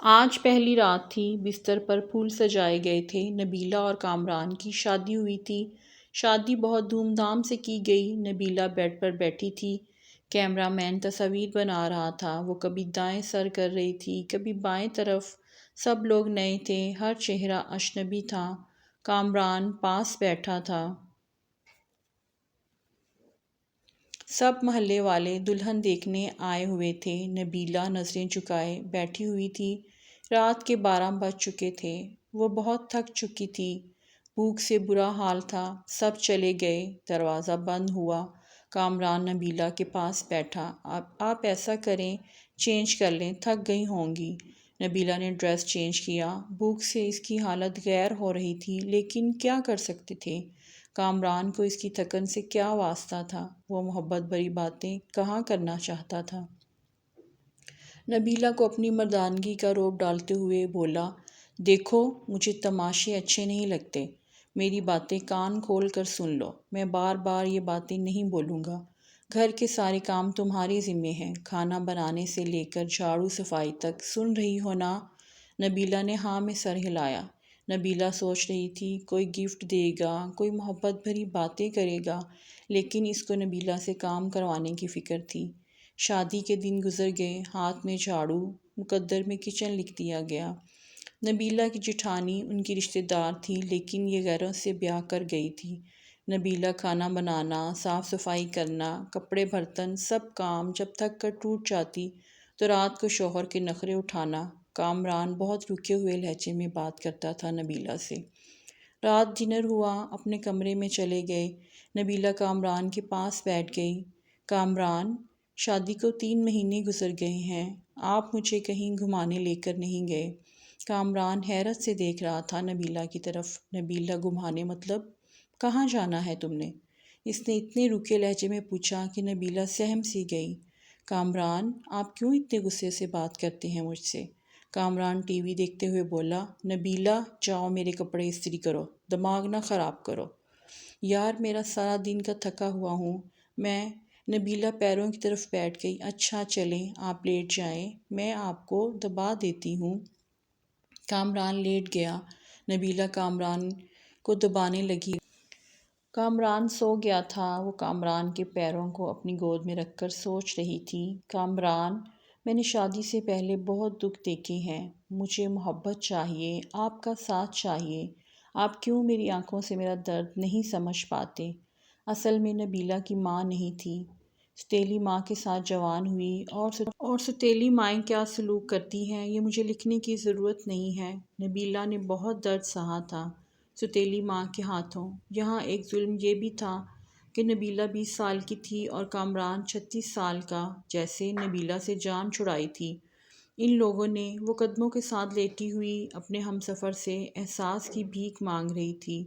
آج پہلی رات تھی، بستر پر پھول سجائے گئے تھے۔ نبیلہ اور کامران کی شادی ہوئی تھی۔ شادی بہت دھوم دھام سے کی گئی۔ نبیلہ بیڈ پر بیٹھی تھی، کیمرہ مین تصاویر بنا رہا تھا۔ وہ کبھی دائیں سر کر رہی تھی، کبھی بائیں طرف۔ سب لوگ نئے تھے، ہر چہرہ اجنبی تھا۔ کامران پاس بیٹھا تھا۔ سب محلے والے دلہن دیکھنے آئے ہوئے تھے۔ نبیلہ نظریں جھکائے بیٹھی ہوئی تھی۔ رات کے 12 بج چکے تھے۔ وہ بہت تھک چکی تھی، بھوک سے برا حال تھا۔ سب چلے گئے، دروازہ بند ہوا۔ کامران نبیلہ کے پاس بیٹھا۔ آپ ایسا کریں، چینج کر لیں، تھک گئی ہوں گی۔ نبیلہ نے ڈریس چینج کیا۔ بھوک سے اس کی حالت غیر ہو رہی تھی، لیکن کیا کر سکتے تھے؟ کامران کو اس کی تھکن سے کیا واسطہ تھا؟ وہ محبت بھری باتیں کہاں کرنا چاہتا تھا؟ نبیلہ کو اپنی مردانگی کا رعب ڈالتے ہوئے بولا، دیکھو، مجھے تماشے اچھے نہیں لگتے۔ میری باتیں کان کھول کر سن لو۔ میں بار بار یہ باتیں نہیں بولوں گا۔ گھر کے سارے کام تمہارے ذمے ہیں، کھانا بنانے سے لے کر جھاڑو صفائی تک۔ سن رہی ہو نا؟ نبیلہ نے ہاں میں سر ہلایا۔ نبیلہ سوچ رہی تھی، کوئی گفٹ دے گا، کوئی محبت بھری باتیں کرے گا، لیکن اس کو نبیلہ سے کام کروانے کی فکر تھی۔ شادی کے دن گزر گئے، ہاتھ میں جھاڑو، مقدر میں کچن لکھ دیا گیا۔ نبیلہ کی جیٹھانی ان کی رشتہ دار تھی، لیکن یہ غیروں سے بیاہ کر گئی تھی۔ نبیلہ کھانا بنانا، صاف صفائی کرنا، کپڑے برتن، سب کام جب تک کر ٹوٹ جاتی تو رات کو شوہر کے نخرے اٹھانا۔ کامران بہت رکے ہوئے لہجے میں بات کرتا تھا نبیلہ سے۔ رات ڈنر ہوا، اپنے کمرے میں چلے گئے۔ نبیلہ کامران کے پاس بیٹھ گئی۔ کامران، شادی کو 3 مہینے گزر گئے ہیں، آپ مجھے کہیں گھمانے لے کر نہیں گئے۔ کامران حیرت سے دیکھ رہا تھا نبیلہ کی طرف۔ نبیلہ، گھمانے مطلب؟ کہاں جانا ہے تم نے؟ اس نے اتنے رکے لہجے میں پوچھا کہ نبیلہ سہم سی گئی۔ کامران، آپ کیوں اتنے غصے سے بات کرتے ہیں مجھ سے؟ کامران ٹی وی دیکھتے ہوئے بولا، نبیلہ، جاؤ میرے کپڑے استری کرو، دماغ نہ خراب کرو۔ یار، میرا سارا دن کا تھکا ہوا ہوں میں۔ نبیلہ پیروں کی طرف بیٹھ گئی۔ اچھا چلیں، آپ لیٹ جائیں، میں آپ کو دبا دیتی ہوں۔ کامران لیٹ گیا۔ نبیلہ کامران کو دبانے لگی۔ کامران سو گیا تھا۔ وہ کامران کے پیروں کو اپنی گود میں رکھ کر سوچ رہی تھی، کامران، میں نے شادی سے پہلے بہت دکھ دیکھے ہیں۔ مجھے محبت چاہیے، آپ کا ساتھ چاہیے۔ آپ کیوں میری آنکھوں سے میرا درد نہیں سمجھ پاتے؟ اصل میں نبیلہ کی ماں نہیں تھی، ستیلی ماں کے ساتھ جوان ہوئی، اور ستیلی مائیں کیا سلوک کرتی ہیں یہ مجھے لکھنے کی ضرورت نہیں ہے۔ نبیلہ نے بہت درد سہا تھا ستیلی ماں کے ہاتھوں۔ یہاں ایک ظلم یہ بھی تھا کہ نبیلہ 20 سال کی تھی اور کامران 36 سال کا، جیسے نبیلہ سے جان چھڑائی تھی۔ ان لوگوں نے، وہ قدموں کے ساتھ لیٹی ہوئی اپنے ہمسفر سے احساس کی بھیک مانگ رہی تھی۔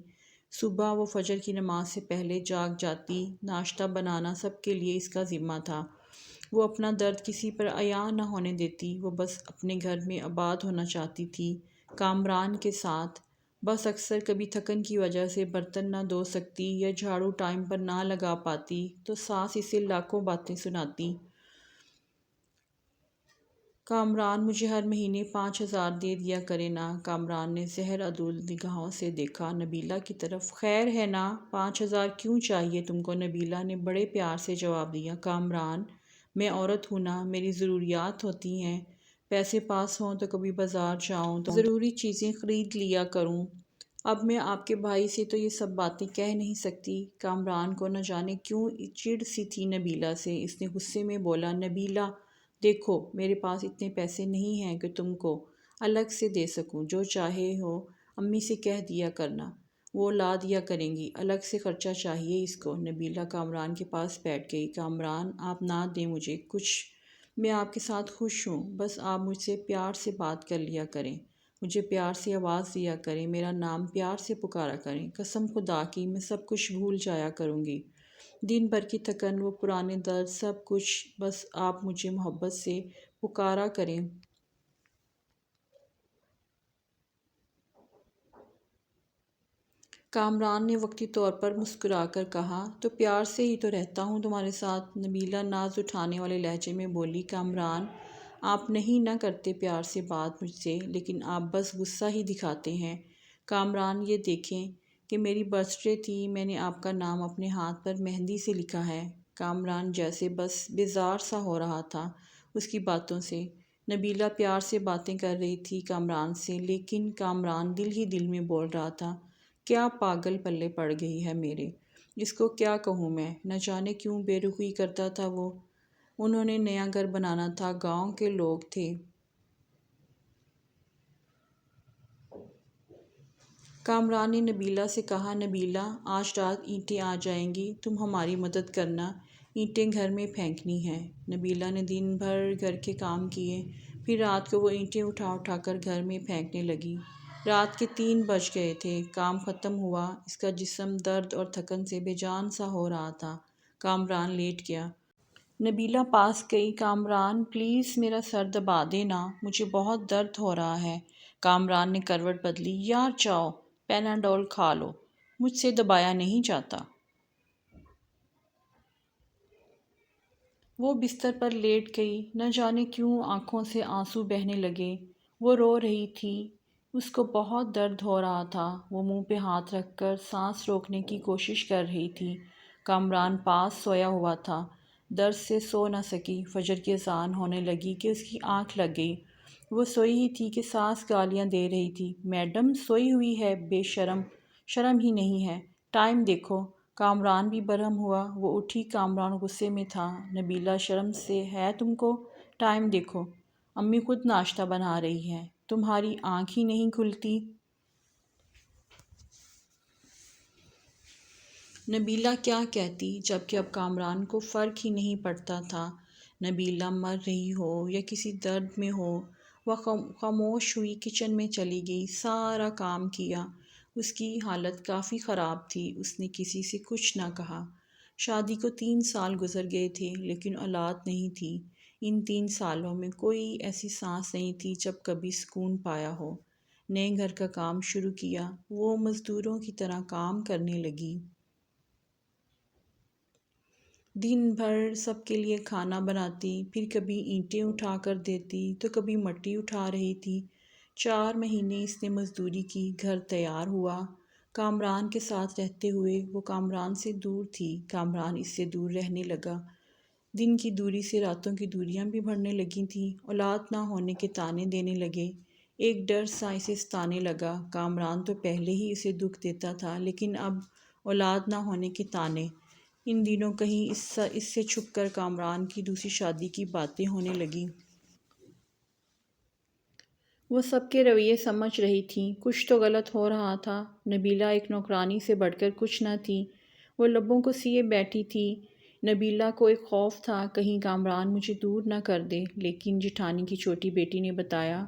صبح وہ فجر کی نماز سے پہلے جاگ جاتی، ناشتہ بنانا سب کے لیے اس کا ذمہ تھا۔ وہ اپنا درد کسی پر عیاں نہ ہونے دیتی، وہ بس اپنے گھر میں آباد ہونا چاہتی تھی، کامران کے ساتھ۔ بس اکثر کبھی تھکن کی وجہ سے برتن نہ دھو سکتی یا جھاڑو ٹائم پر نہ لگا پاتی تو ساس اسے لاکھوں باتیں سناتی۔ کامران، مجھے ہر مہینے 5,000 دے دیا کرے نا۔ کامران نے زہر آلود نگاہوں سے دیکھا نبیلہ کی طرف۔ خیر ہے نا، 5,000 کیوں چاہیے تم کو؟ نبیلہ نے بڑے پیار سے جواب دیا۔ کامران، میں عورت ہوں نا، میری ضروریات ہوتی ہیں۔ پیسے پاس ہوں تو کبھی بازار جاؤں تو ضروری چیزیں خرید لیا کروں۔ اب میں آپ کے بھائی سے تو یہ سب باتیں کہہ نہیں سکتی۔ کامران کو نہ جانے کیوں چڑ سی تھی نبیلہ سے۔ اس نے غصے میں بولا، نبیلہ، دیکھو، میرے پاس اتنے پیسے نہیں ہیں کہ تم کو الگ سے دے سکوں۔ جو چاہے ہو امی سے کہہ دیا کرنا، وہ لا دیا کریں گی۔ الگ سے خرچہ چاہیے اس کو۔ نبیلہ کامران کے پاس بیٹھ گئی۔ کامران، آپ نہ دیں مجھے کچھ، میں آپ کے ساتھ خوش ہوں۔ بس آپ مجھ سے پیار سے بات کر لیا کریں، مجھے پیار سے آواز دیا کریں، میرا نام پیار سے پکارا کریں۔ قسم خدا کی میں سب کچھ بھول جایا کروں گی، دن بھر کی تھکن، وہ پرانے درد، سب کچھ، بس آپ مجھے محبت سے پکارا کریں۔ کامران نے وقتی طور پر مسکرا کر کہا، تو پیار سے ہی تو رہتا ہوں تمہارے ساتھ۔ نبیلہ ناز اٹھانے والے لہجے میں بولی، کامران، آپ نہیں نہ کرتے پیار سے بات مجھ سے، لیکن آپ بس غصہ ہی دکھاتے ہیں۔ کامران یہ دیکھیں کہ میری برتھ ڈے تھی، میں نے آپ کا نام اپنے ہاتھ پر مہندی سے لکھا ہے۔ کامران جیسے بس بیزار سا ہو رہا تھا اس کی باتوں سے۔ نبیلہ پیار سے باتیں کر رہی تھی کامران سے، لیکن کامران دل ہی دل میں بول رہا تھا، کیا پاگل پلے پڑ گئی ہے میرے، اس کو کیا کہوں میں، نہ جانے کیوں بے رخی کرتا تھا وہ۔ انہوں نے نیا گھر بنانا تھا، گاؤں کے لوگ تھے۔ کامران نے نبیلہ سے کہا، نبیلہ آج رات اینٹیں آ جائیں گی، تم ہماری مدد کرنا، اینٹیں گھر میں پھینکنی ہیں۔ نبیلہ نے دن بھر گھر کے کام کیے، پھر رات کو وہ اینٹیں اٹھا اٹھا کر گھر میں پھینکنے لگی۔ رات کے 3 بج گئے تھے، کام ختم ہوا، اس کا جسم درد اور تھکن سے بے جان سا ہو رہا تھا۔ کامران لیٹ گیا۔ نبیلہ پاس گئی، کامران پلیز میرا سر دبا دینا، مجھے بہت درد ہو رہا ہے۔ کامران نے کروٹ بدلی، یار جاؤ پیناڈول کھا لو، مجھ سے دبایا نہیں جاتا۔ وہ بستر پر لیٹ گئی، نہ جانے کیوں آنکھوں سے آنسو بہنے لگے۔ وہ رو رہی تھی، اس کو بہت درد ہو رہا تھا۔ وہ منہ پہ ہاتھ رکھ کر سانس روکنے کی کوشش کر رہی تھی۔ کامران پاس سویا ہوا تھا، درد سے سو نہ سکی۔ فجر کی اذان ہونے لگی کہ اس کی آنکھ لگ گئی۔ وہ سوئی ہی تھی کہ ساس گالیاں دے رہی تھی، میڈم سوئی ہوئی ہے، بے شرم، شرم ہی نہیں ہے، ٹائم دیکھو۔ کامران بھی برہم ہوا، وہ اٹھی، کامران غصے میں تھا۔ نبیلہ شرم سے ہے تم کو، ٹائم دیکھو، امی خود ناشتہ بنا رہی ہیں، تمہاری آنکھ ہی نہیں کھلتی۔ نبیلہ کیا کہتی، جبکہ اب کامران کو فرق ہی نہیں پڑتا تھا، نبیلہ مر رہی ہو یا کسی درد میں ہو۔ وہ خاموش ہوئی، کچن میں چلی گئی، سارا کام کیا۔ اس کی حالت کافی خراب تھی، اس نے کسی سے کچھ نہ کہا۔ شادی کو 3 سال گزر گئے تھے، لیکن اولاد نہیں تھی۔ ان 3 سالوں میں کوئی ایسی سانس نہیں تھی جب کبھی سکون پایا ہو۔ نئے گھر کا کام شروع کیا، وہ مزدوروں کی طرح کام کرنے لگی۔ دن بھر سب کے لیے کھانا بناتی، پھر کبھی اینٹیں اٹھا کر دیتی تو کبھی مٹی اٹھا رہی تھی۔ 4 مہینے اس نے مزدوری کی، گھر تیار ہوا۔ کامران کے ساتھ رہتے ہوئے وہ کامران سے دور تھی، کامران اس سے دور رہنے لگا۔ دن کی دوری سے راتوں کی دوریاں بھی بڑھنے لگی تھیں، اولاد نہ ہونے کے طعنے دینے لگے۔ ایک ڈر سا اسے ستانے لگا، کامران تو پہلے ہی اسے دکھ دیتا تھا، لیکن اب اولاد نہ ہونے کے طعنے۔ ان دنوں کہیں اس سے چھپ کر کامران کی دوسری شادی کی باتیں ہونے لگیں۔ وہ سب کے رویے سمجھ رہی تھی، کچھ تو غلط ہو رہا تھا۔ نبیلہ ایک نوکرانی سے بڑھ کر کچھ نہ تھی، وہ لبوں کو سیے بیٹھی تھی۔ نبیلہ کو ایک خوف تھا، کہیں کامران مجھے دور نہ کر دے، لیکن جیٹھانی کی چھوٹی بیٹی نے بتایا،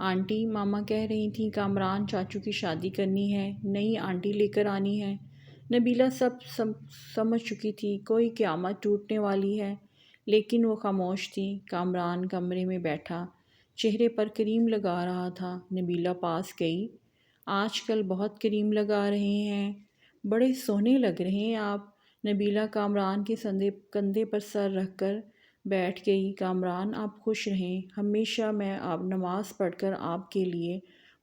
آنٹی ماما کہہ رہی تھیں کامران چاچو کی شادی کرنی ہے، نئی آنٹی لے کر آنی ہے۔ نبیلہ سب سمجھ چکی تھی، کوئی قیامت ٹوٹنے والی ہے، لیکن وہ خاموش تھی۔ کامران کمرے میں بیٹھا، چہرے پر کریم لگا رہا تھا۔ نبیلہ پاس گئی، آج کل بہت کریم لگا رہے ہیں، بڑے سونے لگ رہے ہیں آپ۔ نبیلہ کامران کے کندھے پر سر رکھ کر بیٹھ گئی، کامران آپ خوش رہیں، ہمیشہ میں آپ نماز پڑھ کر آپ کے لیے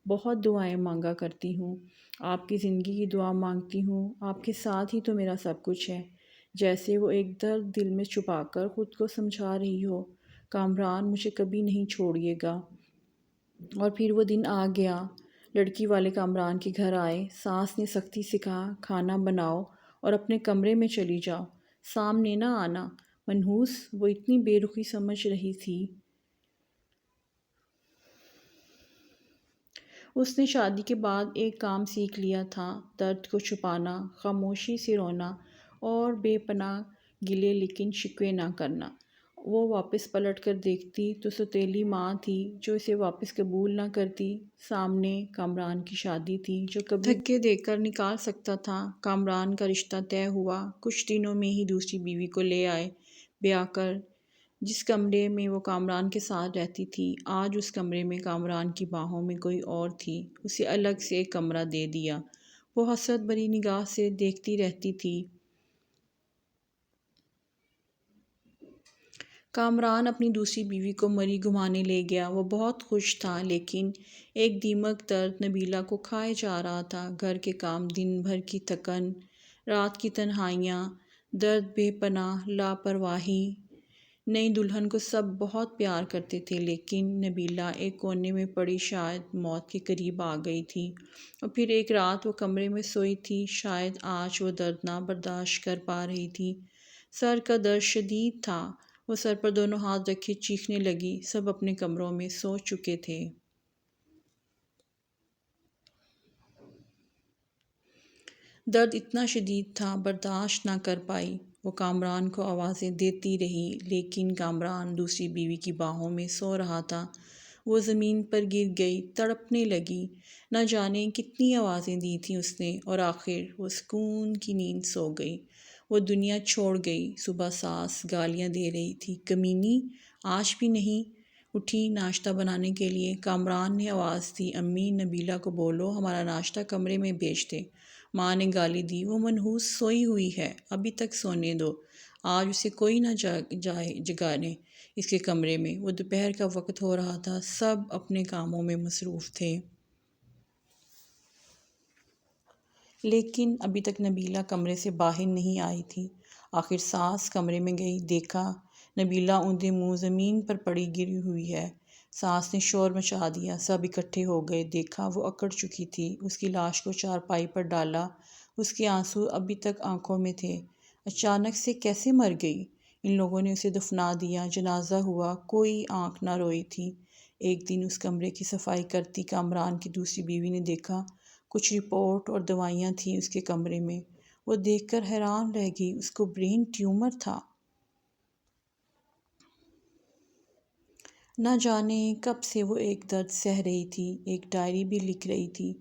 بہت دعائیں مانگا کرتی ہوں، آپ کی زندگی کی دعا مانگتی ہوں، آپ کے ساتھ ہی تو میرا سب کچھ ہے۔ جیسے وہ ایک درد دل میں چھپا کر خود کو سمجھا رہی ہو، کامران مجھے کبھی نہیں چھوڑیے گا۔ اور پھر وہ دن آ گیا، لڑکی والے کامران کے گھر آئے، ساس نے سختی سے کہا، کھانا بناؤ اور اپنے کمرے میں چلی جاؤ، سامنے نہ آنا۔ منحوس وہ اتنی بے رخی سمجھ رہی تھی۔ اس نے شادی کے بعد ایک کام سیکھ لیا تھا، درد کو چھپانا، خاموشی سے رونا اور بے پناہ گلے لیکن شکوے نہ کرنا۔ وہ واپس پلٹ کر دیکھتی تو سوتیلی ماں تھی جو اسے واپس قبول نہ کرتی۔ سامنے کامران کی شادی تھی جو کبھی دھکے دے کر نکال سکتا تھا۔ کامران کا رشتہ طے ہوا، کچھ دنوں میں ہی دوسری بیوی کو لے آئے بیاہ کر۔ جس کمرے میں وہ کامران کے ساتھ رہتی تھی، آج اس کمرے میں کامران کی باہوں میں کوئی اور تھی، اسے الگ سے ایک کمرہ دے دیا۔ وہ حسرت بھری نگاہ سے دیکھتی رہتی تھی۔ کامران اپنی دوسری بیوی کو مری گھمانے لے گیا۔ وہ بہت خوش تھا، لیکن ایک دیمک درد نبیلہ کو کھائے جا رہا تھا۔ گھر کے کام، دن بھر کی تھکن، رات کی تنہائیاں، درد بے پناہ، لاپرواہی۔ نئی دلہن کو سب بہت پیار کرتے تھے، لیکن نبیلہ ایک کونے میں پڑی شاید موت کے قریب آ گئی تھی۔ اور پھر ایک رات وہ کمرے میں سوئی تھی، شاید آج وہ درد نہ برداشت کر پا رہی تھی۔ سر کا درد شدید تھا۔ وہ سر پر دونوں ہاتھ رکھے چیخنے لگی۔ سب اپنے کمروں میں سو چکے تھے۔ درد اتنا شدید تھا، برداشت نہ کر پائی۔ وہ کامران کو آوازیں دیتی رہی، لیکن کامران دوسری بیوی کی باہوں میں سو رہا تھا۔ وہ زمین پر گر گئی، تڑپنے لگی۔ نہ جانے کتنی آوازیں دی تھیں اس نے، اور آخر وہ سکون کی نیند سو گئی۔ وہ دنیا چھوڑ گئی۔ صبح ساس گالیاں دے رہی تھی، کمینی، آج بھی نہیں اٹھی ناشتہ بنانے کے لیے۔ کامران نے آواز دی، امی، نبیلہ کو بولو ہمارا ناشتہ کمرے میں بھیج دے۔ ماں نے گالی دی، وہ منحوس سوئی ہوئی ہے، ابھی تک سونے دو، آج اسے کوئی نہ جگانے اس کے کمرے میں۔ وہ دوپہر کا وقت ہو رہا تھا، سب اپنے کاموں میں مصروف تھے۔ لیکن ابھی تک نبیلہ کمرے سے باہر نہیں آئی تھی۔ آخر ساس کمرے میں گئی، دیکھا نبیلہ اوندا منہ زمین پر پڑی گری ہوئی ہے۔ ساس نے شور مچا دیا، سب اکٹھے ہو گئے، دیکھا وہ اکڑ چکی تھی۔ اس کی لاش کو چارپائی پر ڈالا، اس کے آنسو ابھی تک آنکھوں میں تھے۔ اچانک سے کیسے مر گئی؟ ان لوگوں نے اسے دفنا دیا، جنازہ ہوا، کوئی آنکھ نہ روئی تھی۔ ایک دن اس کمرے کی صفائی کرتی کامران کی دوسری بیوی نے دیکھا کچھ رپورٹ اور دوائیاں تھیں اس کے کمرے میں۔ وہ دیکھ کر حیران رہ گئی، اس کو برین ٹیومر تھا۔ نہ جانے کب سے وہ ایک درد سہ رہی تھی، ایک ڈائری بھی لکھ رہی تھی۔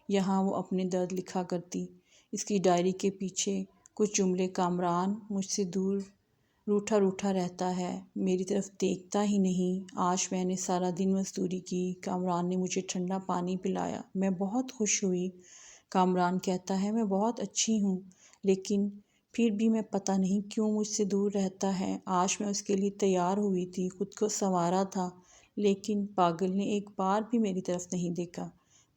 یہاں وہ اپنے درد لکھا کرتی۔ اس کی ڈائری کے پیچھے کچھ جملے، کامران مجھ سے دور روٹھا روٹھا رہتا ہے، میری طرف دیکھتا ہی نہیں۔ آج میں نے سارا دن مزدوری کی، کامران نے مجھے ٹھنڈا پانی پلایا، میں بہت خوش ہوئی۔ کامران کہتا ہے میں بہت اچھی ہوں، لیکن پھر بھی میں پتہ نہیں کیوں مجھ سے دور رہتا ہے۔ آج میں اس کے لیے تیار ہوئی تھی، خود کو سنوارا تھا، لیکن پاگل نے ایک بار بھی میری طرف نہیں دیکھا۔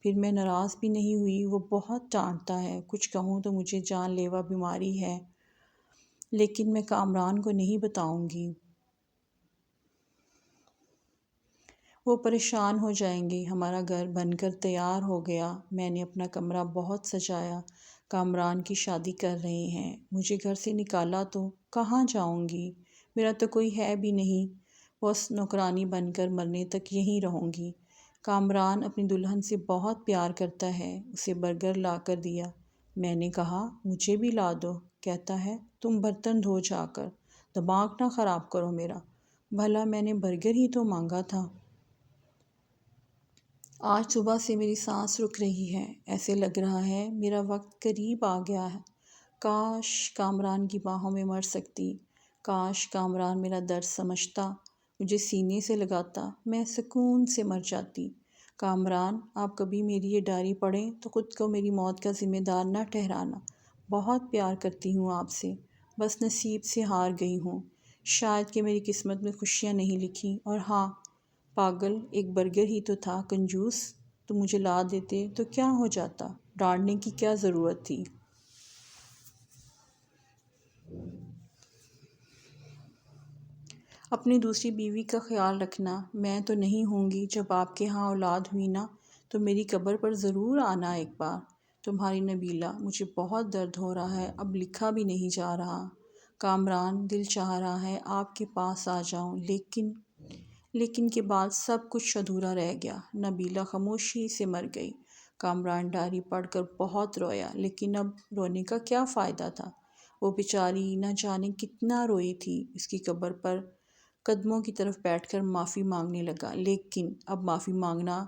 پھر میں ناراض بھی نہیں ہوئی، وہ بہت ڈانٹتا ہے، کچھ کہوں تو مجھے جان لیوا بیماری ہے، لیکن میں کامران کو نہیں بتاؤں گی۔ وہ پریشان ہو جائیں گے۔ ہمارا گھر بن کر تیار ہو گیا، میں نے اپنا کمرہ بہت سجایا۔ کامران کی شادی کر رہے ہیں، مجھے گھر سے نکالا تو کہاں جاؤں گی؟ میرا تو کوئی ہے بھی نہیں، بس نوکرانی بن کر مرنے تک یہیں رہوں گی۔ کامران اپنی دلہن سے بہت پیار کرتا ہے، اسے برگر لا کر دیا۔ میں نے کہا مجھے بھی لا دو، کہتا ہے تم برتن دھو جا کر، دماغ نہ خراب کرو میرا۔ بھلا میں نے برگر ہی تو مانگا تھا۔ آج صبح سے میری سانس رک رہی ہے، ایسے لگ رہا ہے میرا وقت قریب آ گیا ہے۔ کاش کامران کی باہوں میں مر سکتی، کاش کامران میرا درد سمجھتا، مجھے سینے سے لگاتا، میں سکون سے مر جاتی۔ کامران، آپ کبھی میری یہ ڈائری پڑھیں تو خود کو میری موت کا ذمہ دار نہ ٹھہرانا۔ بہت پیار کرتی ہوں آپ سے، بس نصیب سے ہار گئی ہوں۔ شاید کہ میری قسمت میں خوشیاں نہیں لکھی، اور ہاں پاگل، ایک برگر ہی تو تھا، کنجوس، تم مجھے لا دیتے تو کیا ہو جاتا، ڈانٹنے کی کیا ضرورت تھی؟ اپنی دوسری بیوی کا خیال رکھنا، میں تو نہیں ہوں گی، جب آپ کے ہاں اولاد ہوئی نا تو میری قبر پر ضرور آنا ایک بار۔ تمہاری نبیلہ۔ مجھے بہت درد ہو رہا ہے، اب لکھا بھی نہیں جا رہا۔ کامران، دل چاہ رہا ہے آپ کے پاس آ جاؤں، لیکن کے بعد سب کچھ ادھورا رہ گیا۔ نبیلہ خاموشی سے مر گئی۔ کامران ڈائری پڑھ کر بہت رویا، لیکن اب رونے کا کیا فائدہ تھا؟ وہ بیچاری نہ جانے کتنا روئی تھی۔ اس کی قبر پر قدموں کی طرف بیٹھ کر معافی مانگنے لگا، لیکن اب معافی مانگنا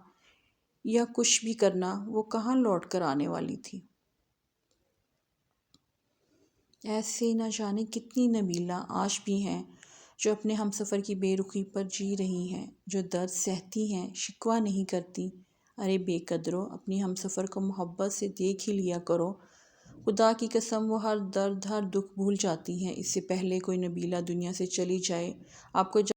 یا کچھ بھی کرنا، وہ کہاں لوٹ کر آنے والی تھی؟ ایسے نہ جانے کتنی نبیلہ آج بھی ہیں جو اپنے ہمسفر کی بے رخی پر جی رہی ہیں، جو درد سہتی ہیں، شکوہ نہیں کرتی۔ ارے بے قدرو، اپنی ہمسفر کو محبت سے دیکھ ہی لیا کرو، خدا کی قسم وہ ہر درد ہر دکھ بھول جاتی ہیں اس سے پہلے کوئی نبیلہ دنیا سے چلی جائے۔ آپ کو